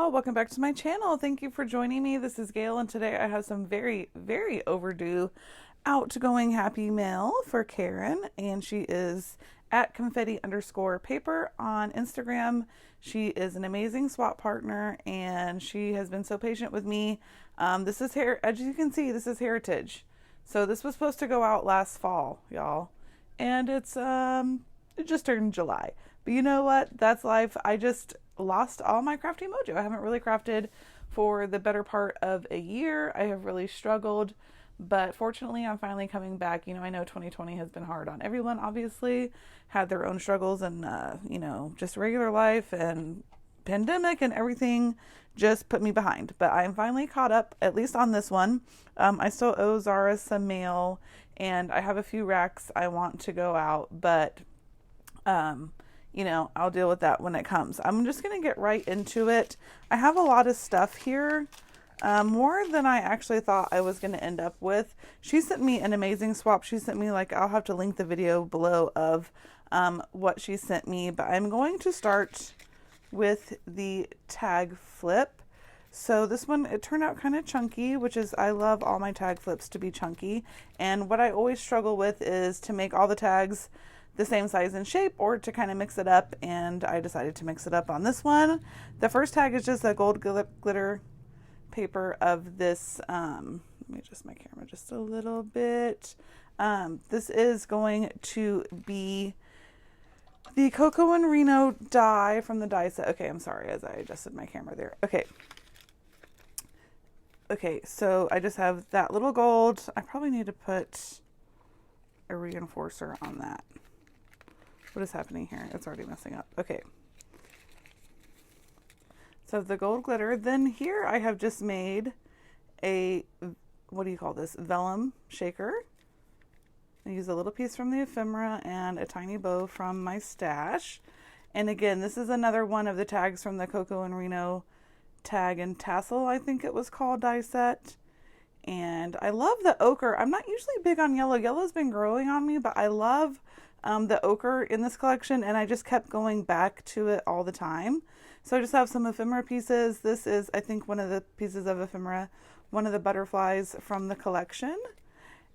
y'all, welcome back to my channel. Thank you for joining me. This is Gail, and today I have some very overdue outgoing happy mail for Karen, and she is at confetti_paper on Instagram. She is an amazing swap partner, and she has been so patient with me. This is as you can see, this is Heritage. So this was supposed to go out last fall, y'all, and it just turned July. But you know what? That's life. I just lost all my crafty mojo. I haven't really crafted for the better part of a year. I have really struggled, but fortunately I'm finally coming back. You know, I know 2020 has been hard on everyone, obviously, had their own struggles, and you know, just regular life and pandemic and everything just put me behind. But I'm finally caught up, at least on this one. I still owe Zara some mail, and I have a few racks I want to go out, but you know, I'll deal with that when it comes. I'm just going to get right into it. I have a lot of stuff here, more than I actually thought I was going to end up with. She sent me an amazing swap. She sent me, like, I'll have to link the video below of what she sent me, but I'm going to start with the tag flip. So this one, it turned out kind of chunky, which is, I love all my tag flips to be chunky. And what I always struggle with is to make all the tags the same size and shape, or to kind of mix it up, and I decided to mix it up on this one. The first tag is just a gold glitter paper of this, let me adjust my camera just a little bit. This is going to be the Cocoa and Reno die from the die set. Okay, I'm sorry, as I adjusted my camera there. Okay, so I just have that little gold. I probably need to put a reinforcer on that. What is happening here? It's already messing up. Okay. So the gold glitter. Then here I have just made a, what do you call this? Vellum shaker. I use a little piece from the ephemera and a tiny bow from my stash. And again, this is another one of the tags from the Cocoa and Reno tag and tassel, I think it was called, die set. And I love the ochre. I'm not usually big on yellow. Yellow's been growing on me, but I love the ochre in this collection, and I just kept going back to it all the time. So I just have some ephemera pieces. This is, I think, one of the pieces of ephemera, one of the butterflies from the collection.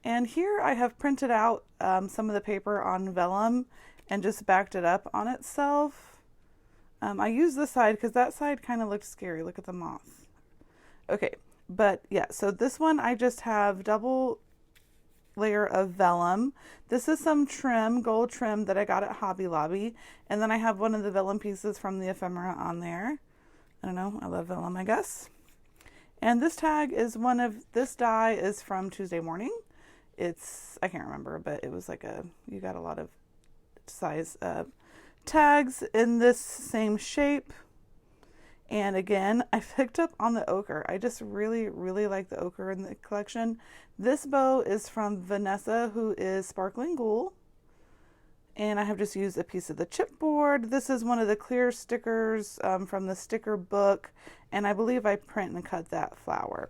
And here I have printed out some of the paper on vellum and just backed it up on itself. I use this side because that side kind of looked scary. Look at the moth. Okay, but yeah, so this one I just have double layer of vellum. This is some trim, gold trim that I got at Hobby Lobby, and then I have one of the vellum pieces from the ephemera on there. I don't know, I love vellum, I guess. And this tag is this die is from Tuesday Morning. It's, I can't remember, but it was like you got a lot of size tags in this same shape. And again, I picked up on the ochre. I just really like the ochre in the collection. This bow is from Vanessa, who is Sparkling Ghoul. And I have just used a piece of the chipboard. This is one of the clear stickers from the sticker book. And I believe I print and cut that flower.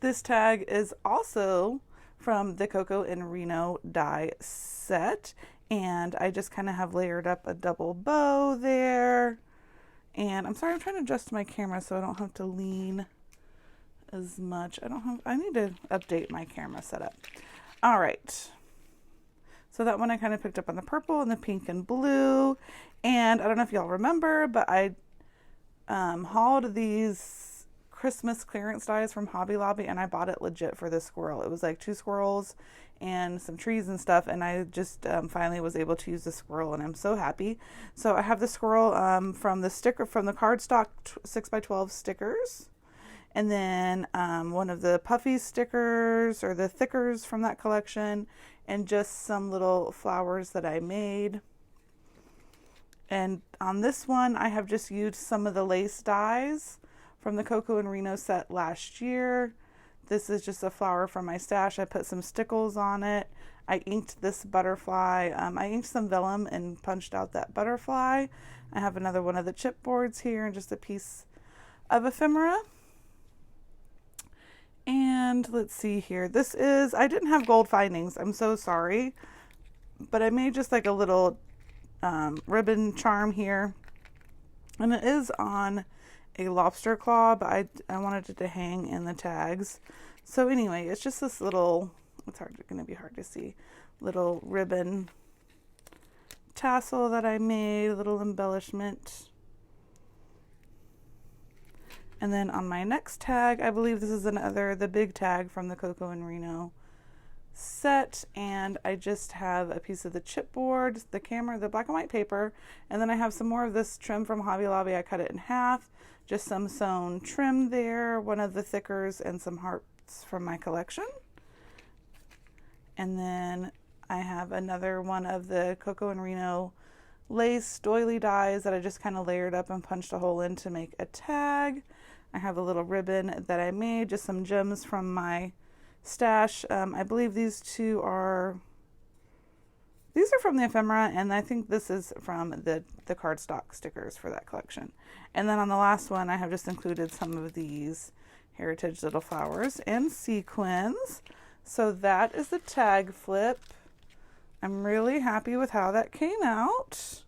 This tag is also from the Cocoa and Reno die set. And I just kind of have layered up a double bow there. And I'm sorry, I'm trying to adjust my camera so I don't have to lean as much. I need to update my camera setup. All right. So that one I kind of picked up on the purple and the pink and blue. And I don't know if y'all remember, but I hauled these Christmas clearance dies from Hobby Lobby, and I bought it legit for this squirrel. It was like 2 squirrels and some trees and stuff, and I just finally was able to use the squirrel, and I'm so happy. So I have the squirrel from the cardstock 6x12 stickers, and then one of the puffy stickers or the thickers from that collection, and just some little flowers that I made. And on this one I have just used some of the lace dies from the Cocoa and Reno set last year. This is just a flower from my stash. I put some stickles on it. I inked this butterfly. I inked some vellum and punched out that butterfly. I have another one of the chipboards here and just a piece of ephemera. And let's see here. This is, I didn't have gold findings. I'm so sorry. But I made just like a little ribbon charm here. And it is on a lobster claw, but I wanted it to hang in the tags. So anyway, it's just this little, it's going to be hard to see, little ribbon tassel that I made, little embellishment. And then on my next tag, I believe this is the big tag from the Coco and Reno set, and I just have a piece of the chipboard, the camera, the black and white paper, and then I have some more of this trim from Hobby Lobby. I cut it in half, just some sewn trim there, one of the thickers, and some hearts from my collection. And then I have another one of the Coco and Reno lace doily dies that I just kind of layered up and punched a hole in to make a tag. I have a little ribbon that I made, just some gems from my stash. I believe these are from the ephemera, and I think this is from the cardstock stickers for that collection. And then on the last one, I have just included some of these heritage little flowers and sequins. So that is the tag flip. I'm really happy with how that came out.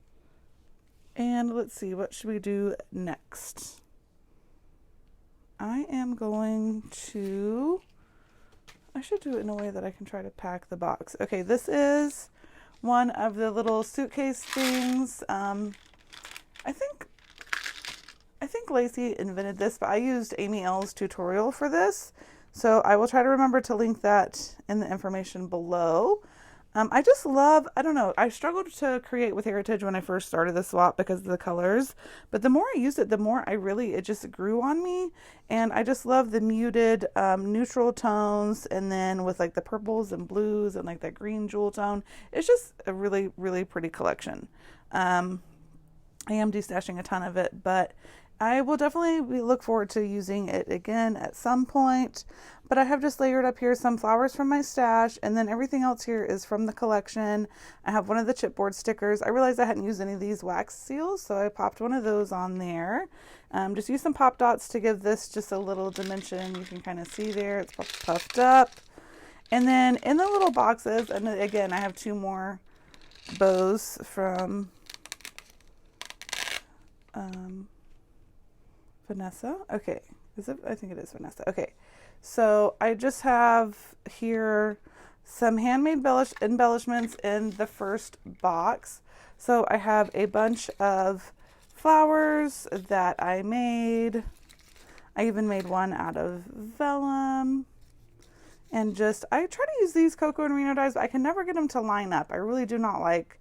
And let's see, what should we do next? I should do it in a way that I can try to pack the box. Okay, this is one of the little suitcase things. I think Lacey invented this, but I used Amy L's tutorial for this. So I will try to remember to link that in the information below. I just love, I don't know, I struggled to create with Heritage when I first started the swap because of the colors, but the more I used it, the more it just grew on me, and I just love the muted neutral tones, and then with like the purples and blues and like that green jewel tone, it's just a really, really pretty collection. I am destashing a ton of it, but I will definitely look forward to using it again at some point. But I have just layered up here some flowers from my stash, and then everything else here is from the collection. I have one of the chipboard stickers. I realized I hadn't used any of these wax seals, so I popped one of those on there. Just use some pop dots to give this just a little dimension. You can kind of see there, it's puffed up. And then in the little boxes, and again, I have two more bows from Vanessa. Okay, I think it is Vanessa. Okay, so I just have here some handmade embellishments in the first box. So I have a bunch of flowers that I made. I even made one out of vellum. And I try to use these Coco and Reno dies, but I can never get them to line up. I really do not like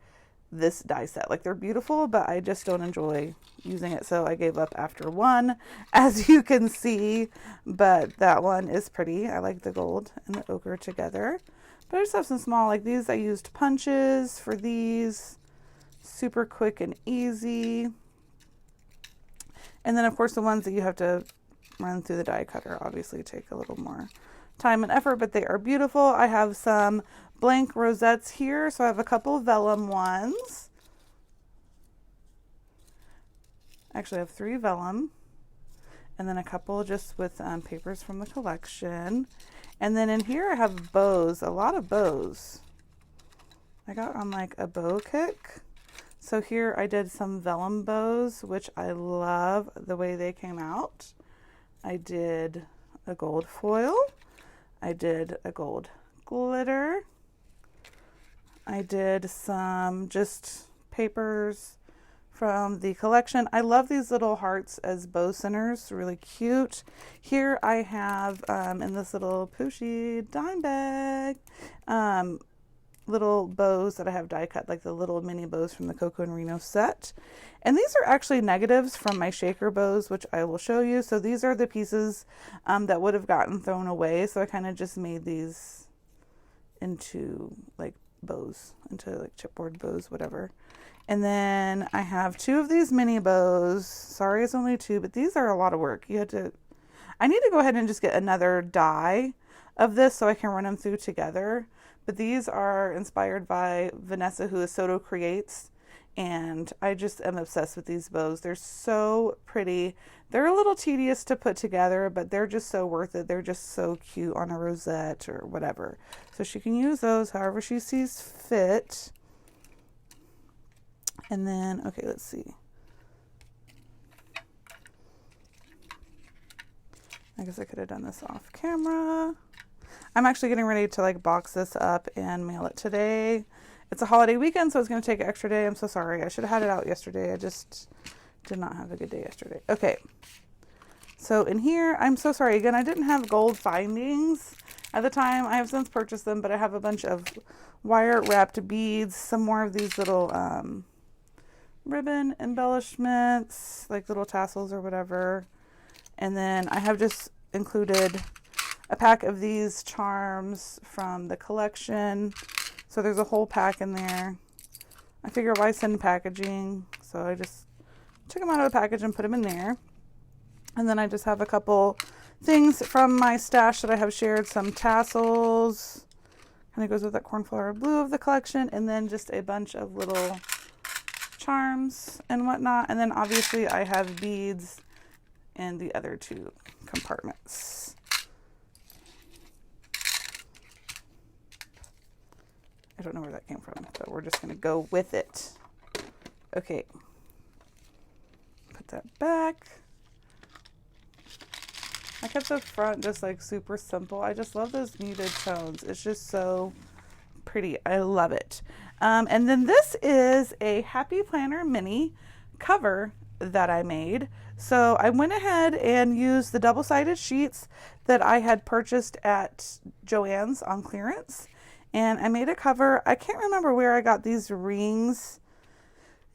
this die set. Like, they're beautiful, but I just don't enjoy using it, so I gave up after one, as you can see. But that one is pretty. I like the gold and the ochre together. But I just have some small, like these. I used punches for these. Super quick and easy. And then, of course, the ones that you have to run through the die cutter obviously take a little more time and effort, but they are beautiful. I have some blank rosettes here, so I have a couple of vellum ones. Actually, I have 3 vellum, and then a couple just with papers from the collection. And then in here I have bows, a lot of bows. I got on like a bow kick. So here I did some vellum bows, which I love the way they came out. I did a gold foil. I did a gold glitter. I did some just papers from the collection. I love these little hearts as bow centers, really cute. Here I have in this little poochy dime bag, little bows that I have die cut, like the little mini bows from the Coco and Reno set. And these are actually negatives from my shaker bows, which I will show you. So these are the pieces that would have gotten thrown away. So I kind of just made these into like bows, into like chipboard bows, whatever. And then I have 2 of these mini bows. Sorry, it's only 2, but these are a lot of work. I need to go ahead and just get another die of this so I can run them through together. But these are inspired by Vanessa, who is Soto Creates. And I just am obsessed with these bows. They're so pretty. They're a little tedious to put together, but they're just so worth it. They're just so cute on a rosette or whatever. So she can use those however she sees fit. And then, okay, let's see. I guess I could have done this off camera. I'm actually getting ready to like box this up and mail it today. It's a holiday weekend, so it's going to take an extra day. I'm so sorry. I should have had it out yesterday. I just did not have a good day yesterday. Okay. So in here, I'm so sorry. Again, I didn't have gold findings at the time. I have since purchased them, but I have a bunch of wire wrapped beads, some more of these little ribbon embellishments, like little tassels or whatever. And then I have just included a pack of these charms from the collection. So there's a whole pack in there. I figure why send packaging? So I just took them out of the package and put them in there. And then I just have a couple things from my stash that I have shared. Some tassels. Kind of goes with that cornflower blue of the collection. And then just a bunch of little charms and whatnot. And then obviously I have beads in the other two compartments. I don't know where that came from, but we're just going to go with it. Okay. Put that back. I kept the front just like super simple. I just love those muted tones. It's just so pretty. I love it. And then this is a Happy Planner mini cover that I made. So I went ahead and used the double-sided sheets that I had purchased at Joann's on clearance. And I made a cover. I can't remember where I got these rings.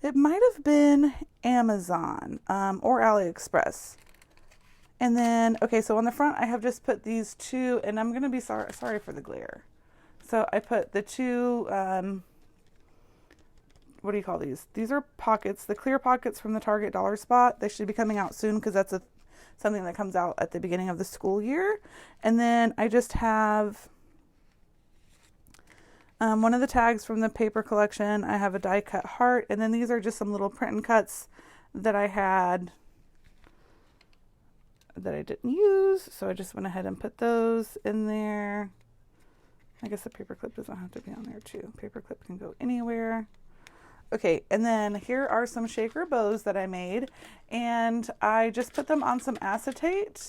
It might have been Amazon or AliExpress. And then, okay, so on the front, I have just put these two, and I'm going to be sorry for the glare. So I put the two, what do you call these? These are pockets, the clear pockets from the Target Dollar Spot. They should be coming out soon because that's something that comes out at the beginning of the school year. And then I just have one of the tags from the paper collection. I have a die cut heart, and then these are just some little print and cuts that I had that I didn't use, so I just went ahead and put those in there. I guess the paper clip doesn't have to be on there too. Paper clip can go anywhere. Okay, and then here are some shaker bows that I made, and I just put them on some acetate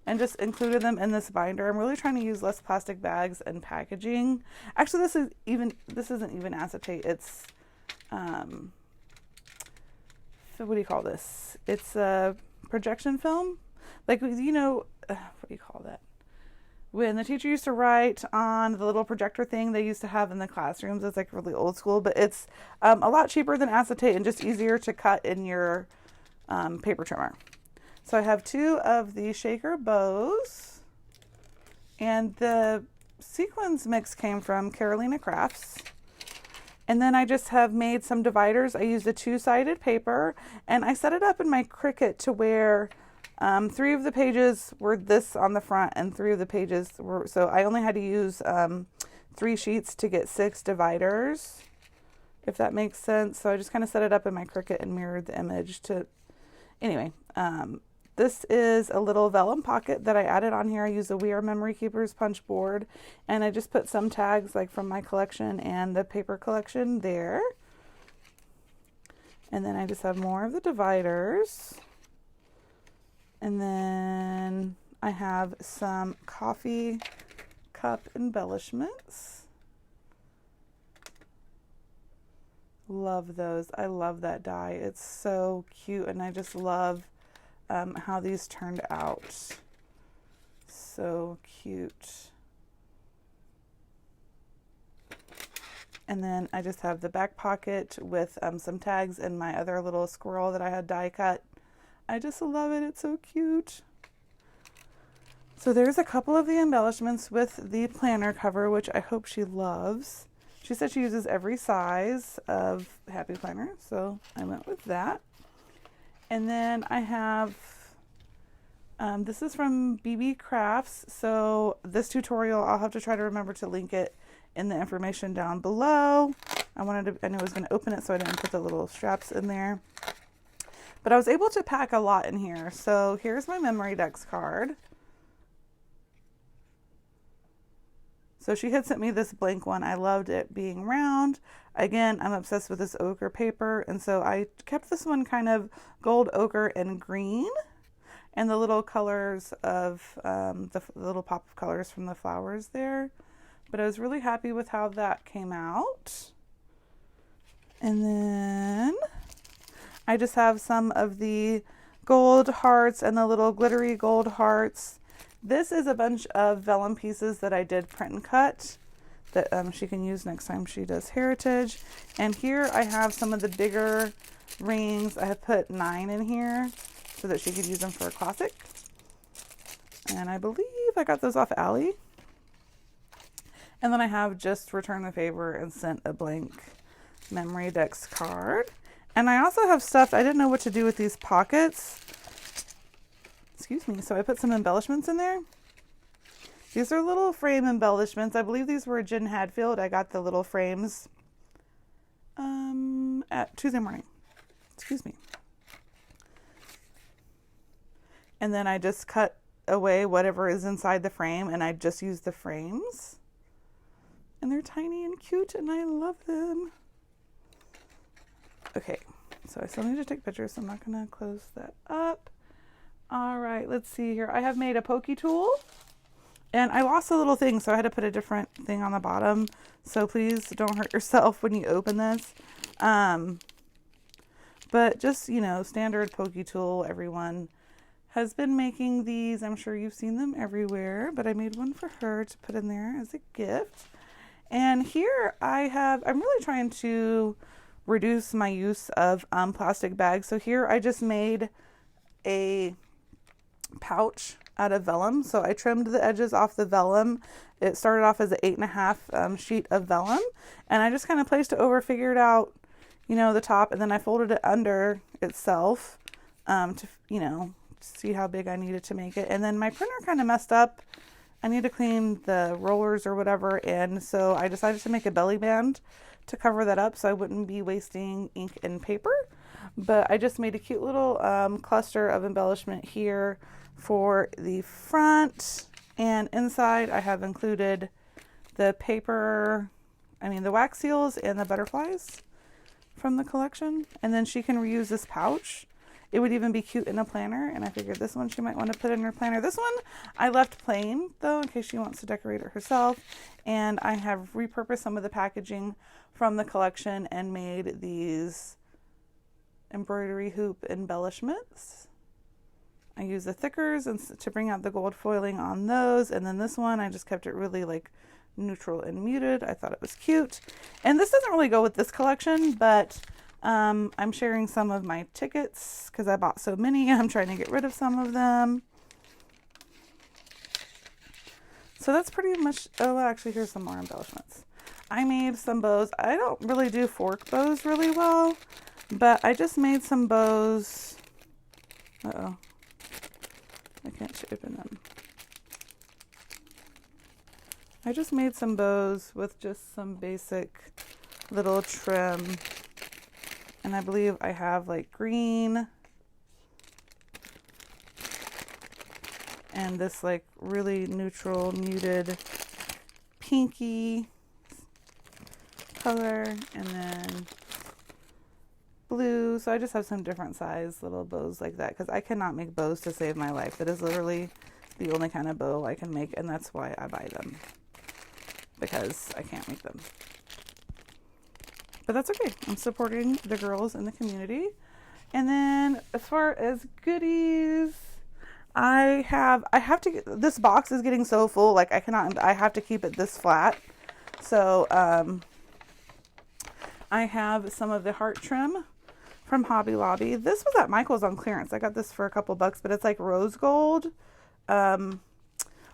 and just included them in this binder. I'm really trying to use less plastic bags and packaging. Actually, this isn't even acetate. It's so what do you call this? It's a projection film. Like, you know, what do you call that? When the teacher used to write on the little projector thing they used to have in the classrooms. It's like really old school, but it's a lot cheaper than acetate and just easier to cut in your paper trimmer. So I have two of the shaker bows, and the sequins mix came from Carolina Crafts. And then I just have made some dividers. I used a two-sided paper, and I set it up in my Cricut to where 3 of the pages were this on the front and 3 of the pages were, so I only had to use 3 sheets to get 6 dividers, if that makes sense. So I just kind of set it up in my Cricut and mirrored the image to, anyway, this is a little vellum pocket that I added on here. I used a We Are Memory Keepers punch board, and I just put some tags like from my collection and the paper collection there. And then I just have more of the dividers. And then I have some coffee cup embellishments. Love those. I love that die. It's so cute, and I just love how these turned out. So cute. And then I just have the back pocket with some tags and my other little squirrel that I had die cut. I just love it. It's so cute. So there's a couple of the embellishments with the planner cover, which I hope she loves. She said she uses every size of Happy Planner, so I went with that. And then I have, this is from BB Crafts. So this tutorial, I'll have to try to remember to link it in the information down below. I knew I was going to open it, so I didn't put the little straps in there. But I was able to pack a lot in here. So here's my memory decks card. So she had sent me this blank one. I loved it being round. Again, I'm obsessed with this ochre paper. And so I kept this one kind of gold, ochre, and green. and the little colors of the little pop of colors from the flowers there. But I was really happy with how that came out. And then I just have some of the gold hearts and the little glittery gold hearts. This is a bunch of vellum pieces that I did print and cut that she can use next time she does Heritage. And here I have some of the bigger rings. I have put 9 in here so that she could use them for a classic. And I believe I got those off Ally. And then I have just returned the favor and sent a blank Memory Decks card. And I also have stuff, I didn't know what to do with these pockets. Excuse me. So I put some embellishments in there. These are little frame embellishments. I believe these were Jen Hadfield. I got the little frames at Tuesday morning. Excuse me. And then I just cut away whatever is inside the frame, and I just use the frames. And they're tiny and cute, and I love them. Okay, so I still need to take pictures, so I'm not going to close that up. All right, let's see here. I have made a pokey tool. And I lost a little thing, so I had to put a different thing on the bottom. So please don't hurt yourself when you open this. But just, you know, standard pokey tool. Everyone has been making these. I'm sure you've seen them everywhere. But I made one for her to put in there as a gift. And here I'm really trying to reduce my use of plastic bags. So here I just made a pouch out of vellum. So I trimmed the edges off the vellum. It started off as an 8.5 sheet of vellum, and I just kind of placed it over, figured out, you know, the top, and then I folded it under itself to, you know, see how big I needed to make it. And then my printer kind of messed up. I need to clean the rollers or whatever, and so I decided to make a belly band to cover that up so I wouldn't be wasting ink and paper. But I just made a cute little cluster of embellishment here for the front, and inside I have included the the wax seals and the butterflies from the collection. And then she can reuse this pouch. It would even be cute in a planner, and I figured this one she might want to put in her planner. This one I left plain though, in case she wants to decorate it herself. And I have repurposed some of the packaging from the collection and made these embroidery hoop embellishments. I use the thickers to bring out the gold foiling on those. And then this one, I just kept it really like neutral and muted. I thought it was cute. And this doesn't really go with this collection, but I'm sharing some of my tickets because I bought so many. I'm trying to get rid of some of them. So that's pretty much, oh, actually, here's some more embellishments. I made some bows. I don't really do fork bows really well, but I just made some bows. Uh-oh. I can't open them. I just made some bows with just some basic little trim. And I believe I have like green and this like really neutral, muted pinky color, and then blue. So I just have some different size little bows like that because I cannot make bows to save my life. That is literally the only kind of bow I can make, and that's why I buy them, because I can't make them. But that's okay. I'm supporting the girls in the community. And then as far as goodies, I have to, this box is getting so full, like I have to keep it this flat. So I have some of the heart trim from Hobby Lobby. This was at Michael's on clearance. I got this for a couple bucks, but it's like rose gold,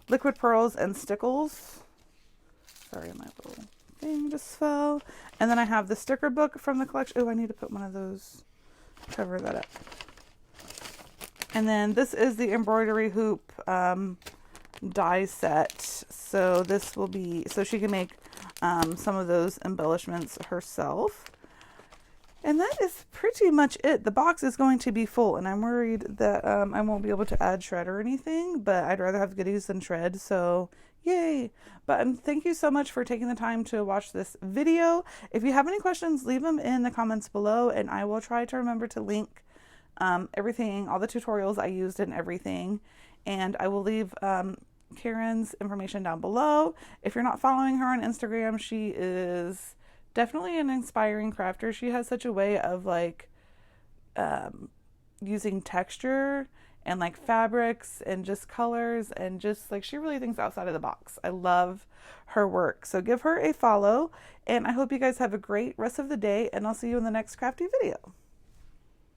liquid pearls, and stickles. Sorry, my little thing just fell. And then I have the sticker book from the collection. Oh, I need to put one of those, cover that up. And then this is the embroidery hoop die set. So this will be, so she can make some of those embellishments herself. And that is pretty much it. The box is going to be full, and I'm worried that I won't be able to add shred or anything, but I'd rather have goodies than shred, so yay. But thank you so much for taking the time to watch this video. If you have any questions, leave them in the comments below, and I will try to remember to link Everything, all the tutorials I used and everything. And I will leave Karin's information down below. If you're not following her on Instagram, she is definitely an inspiring crafter. She has such a way of like using texture and like fabrics and just colors, and just like she really thinks outside of the box. I love her work. So give her a follow, and I hope you guys have a great rest of the day, and I'll see you in the next crafty video.